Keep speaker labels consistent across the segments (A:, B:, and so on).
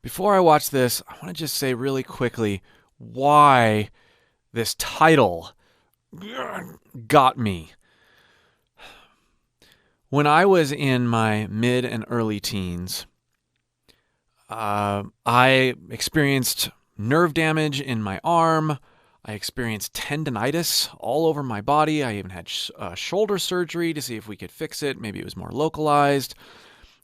A: Before I watch this, I want to just say really quickly why this title got me. When I was in my mid and early teens, I experienced nerve damage in my arm. I experienced tendonitis all over my body. I even had shoulder surgery to see if we could fix it. Maybe it was more localized.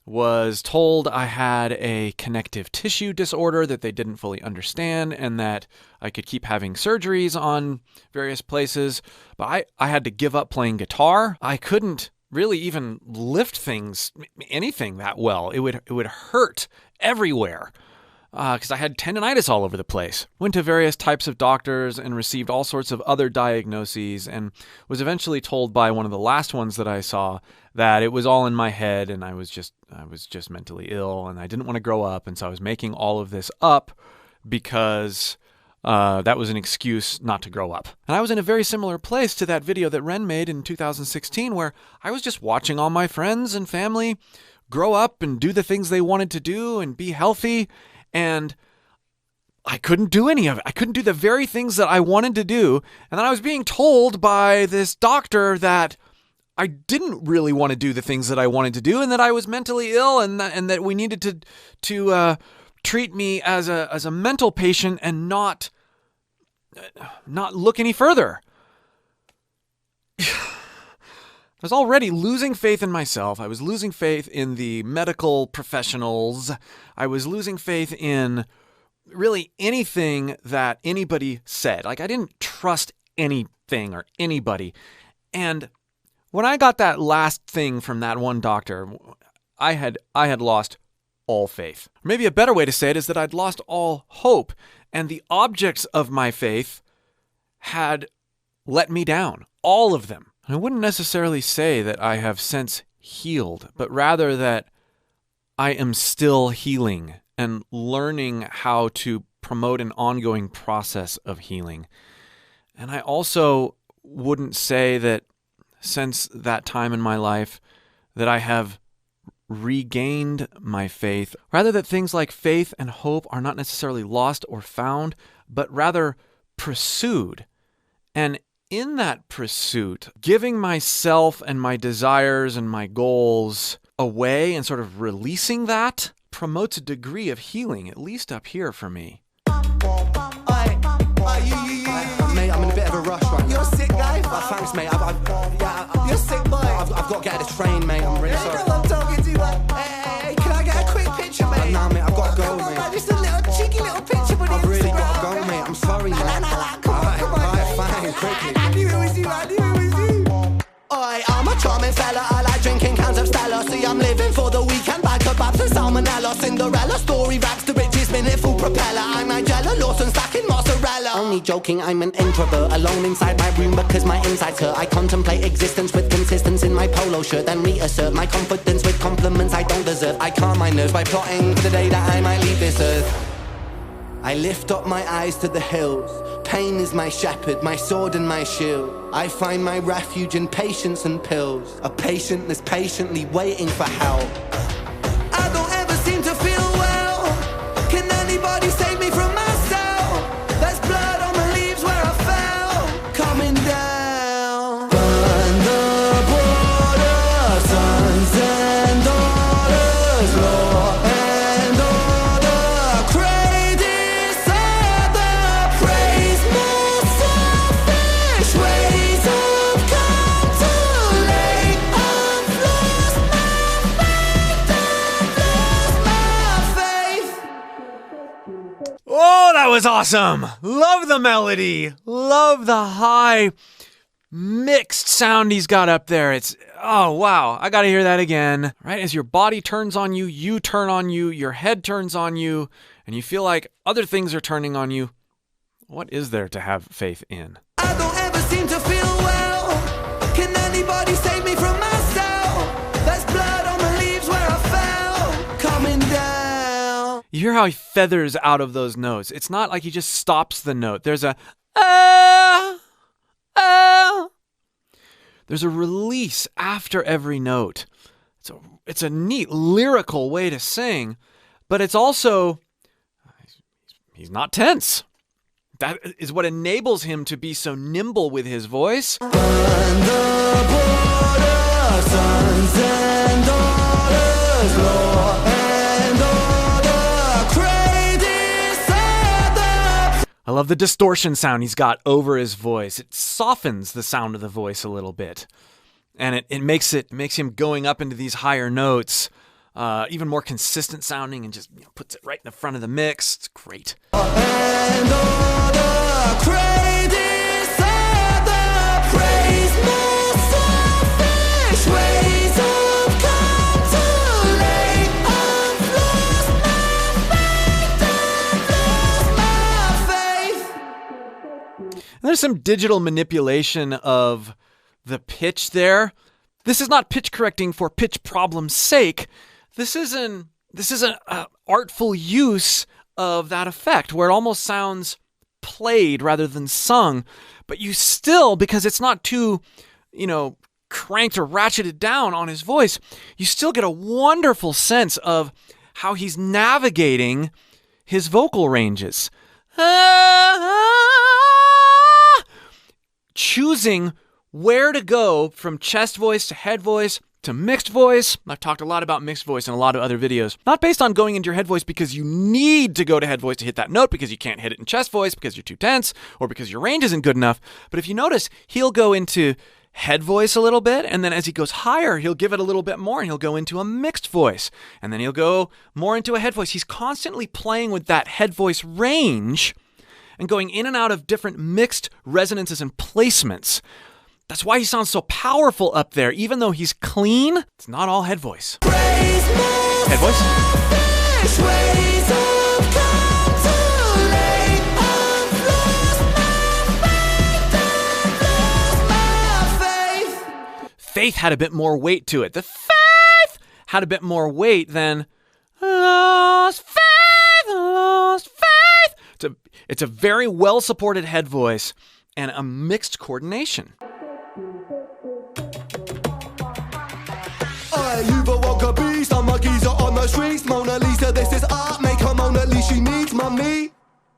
A: Was told I had a connective tissue disorder that they didn't fully understand and that I could keep having surgeries on various places. But I had to give up playing guitar. I couldn't really even lift things, anything that well. It would hurt everywhere because I had tendonitis all over the place. Went to various types of doctors and received all sorts of other diagnoses and was eventually told by one of the last ones that I saw that it was all in my head and I was just mentally ill and I didn't want to grow up, and so I was making all of this up because that was an excuse not to grow up. And I was in a very similar place to that video that Ren made in 2016 where I was just watching all my friends and family grow up and do the things they wanted to do and be healthy, and I couldn't do any of it. I couldn't do the very things that I wanted to do, and then I was being told by this doctor that I didn't really want to do the things that I wanted to do and that I was mentally ill and that we needed to treat me as a mental patient and not look any further. I was already losing faith in myself. I was losing faith in the medical professionals. I was losing faith in really anything that anybody said. Like, I didn't trust anything or anybody. And when I got that last thing from that one doctor, I had lost all faith. Maybe a better way to say it is that I'd lost all hope, and the objects of my faith had let me down, all of them. I wouldn't necessarily say that I have since healed, but rather that I am still healing and learning how to promote an ongoing process of healing. And I also wouldn't say that since that time in my life that I have regained my faith. Rather, that things like faith and hope are not necessarily lost or found, but rather pursued. And in that pursuit, giving myself and my desires and my goals away and sort of releasing that promotes a degree of healing, at least up here for me.
B: Mate, I'm in a bit of a rush right now.
C: You're sick, guy.
B: Thanks, mate.
C: You're sick, boy.
B: I've got to get this train, mate. I'm really sorry.
C: I'm talking to you. Hey, can I get a quick picture, mate?
B: Nah, mate, I've got to go,
C: Come on,
B: mate.
C: man, just a little cheeky little picture for the
B: I've really
C: Instagram.
B: got to go, mate. I'm sorry, mate.
C: Come on.
B: Alright, fine, quickly.
C: I knew it was you. Oi, I'm a charming fella. I like drinking cans of Stella. See, I'm living for the weekend. Bag kebabs and salmonella. Cinderella story raps to riches, minute full propeller. I'm Nigella Lawson stacking mozzarella.
B: Only joking, I'm an introvert, alone inside my room because my insides hurt. I contemplate existence with consistency in my polo shirt, then reassert my confidence with compliments I don't deserve. I calm my nerves by plotting for the day that I might leave this earth. I lift up my eyes to the hills. Pain is my shepherd, my sword and my shield. I find my refuge in patience and pills. A patient that's patiently waiting for help.
C: I don't ever seem to feel well. Can anybody save me from myself? There's blood on the leaves where I fell. Coming down. Burn the border, sons and daughters, law and order. Create disorder, praise more selfish ways have come too late. I've lost my faith, I've lost my faith.
A: Oh, that was awesome. Love the melody. Love the high mixed sound he's got up there. Oh, wow. I got to hear that again. Right? As your body turns on you, you turn on you, your head turns on you, and you feel like other things are turning on you. What is there to have faith in?
C: I don't ever seem to feel well. Can anybody save me from myself? There's blood on the leaves where I fell. Coming down.
A: You hear how he feathers out of those notes. It's not like he just stops the note. There's a There's a release after every note. It's a neat lyrical way to sing, but it's also he's not tense. That is what enables him to be so nimble with his voice.
C: Burn the border, sons and daughters, law and order, crazy Southern.
A: I love the distortion sound he's got over his voice. It softens the sound of the voice a little bit. And it makes him going up into these higher notes even more consistent sounding, and just puts it right in the front of the mix. It's great.
C: And all the crazy Southern praise my selfish ways of contemplate. I've lost my faith.
A: And there's some digital manipulation of the pitch there. This is not pitch correcting for pitch problem's sake. This is an artful use of that effect where it almost sounds played rather than sung, but you still, because it's not too, cranked or ratcheted down on his voice, you still get a wonderful sense of how he's navigating his vocal ranges. Choosing where to go from chest voice to head voice to mixed voice. I've talked a lot about mixed voice in a lot of other videos. Not based on going into your head voice because you need to go to head voice to hit that note because you can't hit it in chest voice because you're too tense or because your range isn't good enough. But if you notice, he'll go into head voice a little bit, and then as he goes higher, he'll give it a little bit more, and he'll go into a mixed voice, and then he'll go more into a head voice. He's constantly playing with that head voice range and going in and out of different mixed resonances and placements. That's why he sounds so powerful up there. Even though he's clean, it's not all head voice. Head voice? Faith had a bit more weight to it. The faith had a bit more weight than lost faith, lost faith. It's a very well-supported head voice and a mixed coordination.
C: You've awoke a beast, I'm a geezer on the streets. Mona Lisa, this is art, make her Mona Lisa, she needs mommy.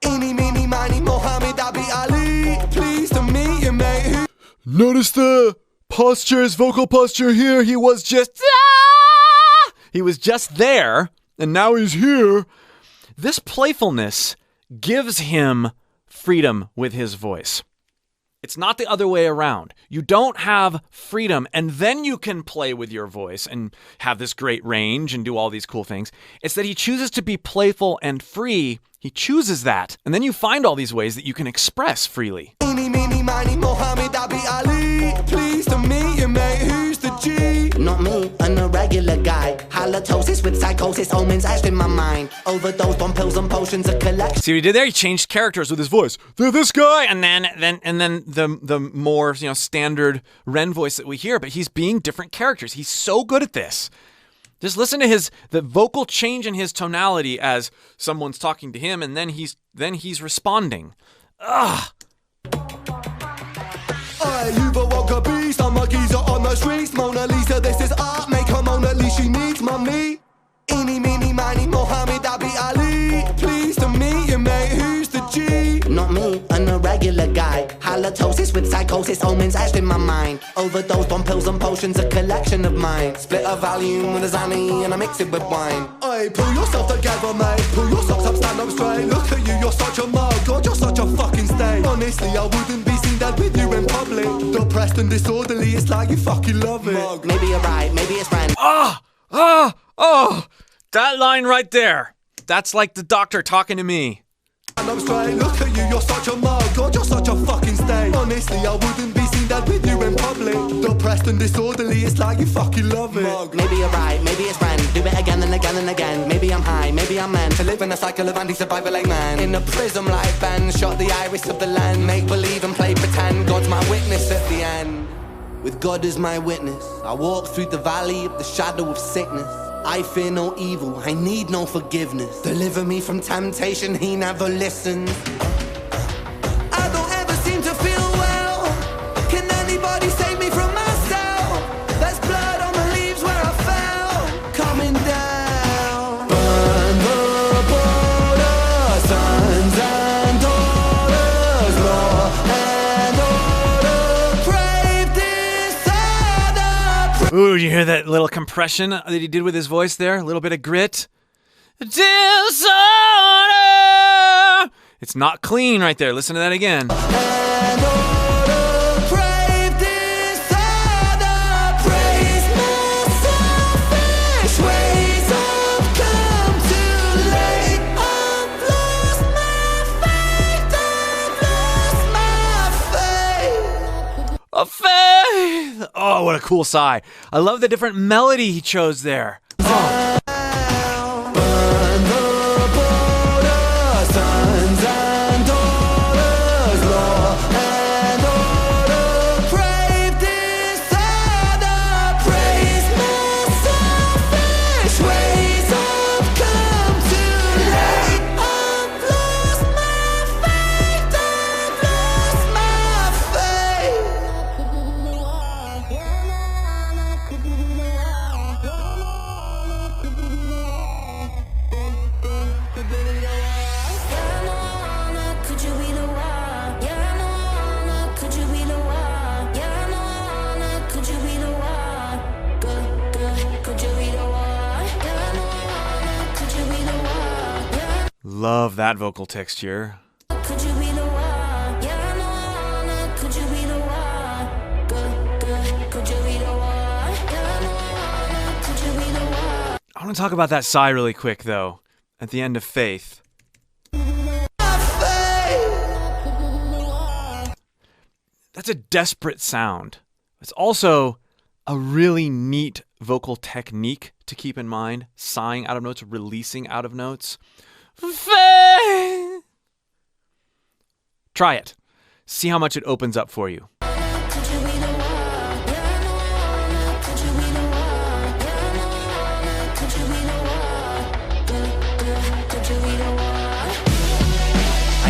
C: Eeny, meeny, miny, Mohammed, Abi Ali. Pleased to meet you, mate.
A: Notice the posture, his vocal posture here. He was just there, and now he's here. This playfulness gives him freedom with his voice. It's not the other way around. You don't have freedom and then you can play with your voice and have this great range and do all these cool things. It's that he chooses to be playful and free. He chooses that. And then you find all these ways that you can express freely.
C: Eeny, meeny, miny, Mohammed, Abi Ali. Pleased to meet you, mate. Who's the G? Not me, an irregular guy. Halitosis with psychosis, omens etched in my mind. Overdosed on pills and potions, a collection.
A: See what he did there? He changed characters with his voice. They're this guy, and then the more standard Ren voice that we hear. But he's being different characters. He's so good at this. Just listen to the vocal change in his tonality as someone's talking to him, and then he's responding. Ugh.
C: You've awoke a beast, I'm a geezer on the streets. Mona Lisa, this is art, make her Mona Lisa, she needs mommy. Eeny, meeny, miny, Mohammed, Abi Ali. Pleased to meet you, mate. Who's the G? Not me, an irregular guy. Halitosis with psychosis, omens etched in my mind. Overdosed on pills and potions, a collection of mine. Split a Valium with a Zanny and I mix it with wine. Hey, pull yourself together, mate. Pull your socks up, stand up straight. Look at you, you're such a mug. God, you're such a fucking stain. Honestly, I wouldn't be seen dead with you in public. Depressed and disorderly, it's like you fucking love it. Mug. Maybe you're right, maybe it's friend.
A: Oh, that line right there. That's like the doctor talking to me.
C: I'm straight, look at you, you're such a mug. God, you're such a fucking stain. Honestly, I wouldn't be seen dead with you in public. Depressed and disorderly, it's like you fucking love it. Mug. Maybe you're right, maybe it's friend. Do it again and again and again. Maybe I'm high, maybe I'm meant to live in a cycle of anti-survival like man. In a prism like Ben, shot the iris of the land. Make believe and play pretend. God's my witness at the end. With God as my witness, I walk through the valley of the shadow of sickness. I fear no evil, I need no forgiveness. Deliver me from temptation, he never listens. I don't ever seem to feel well. Can anybody save me from myself? There's blood on the leaves where I fell. Coming down. Burn the border, sons
A: Ooh, did you hear that little compression that he did with his voice there? A little bit of grit. Disorder! It's not clean right there. Listen to that again. A faith! Oh, what a cool sigh. I love the different melody he chose there. Oh. Love that vocal texture.
C: Could you be the one? Yeah, no, could you be the one? Good, could you be the one? Yeah, no, could you be the one?
A: I want to talk about that sigh really quick, though, at the end of Faith. That's a desperate sound. It's also a really neat vocal technique to keep in mind. Sighing out of notes, releasing out of notes. Faith. Try it. See how much it opens up for you.
B: I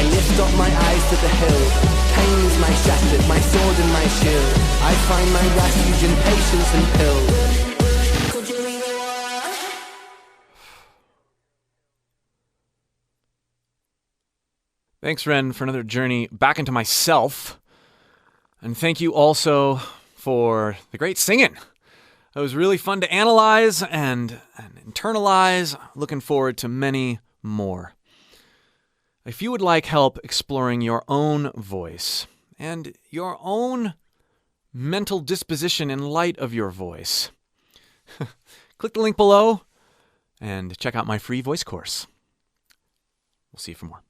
B: lift up my eyes to the hill. Pain is my shattered, my sword and my shield. I find my refuge in patience and pills.
A: Thanks, Ren, for another journey back into myself. And thank you also for the great singing. It was really fun to analyze and internalize. Looking forward to many more. If you would like help exploring your own voice and your own mental disposition in light of your voice, click the link below and check out my free voice course. We'll see you for more.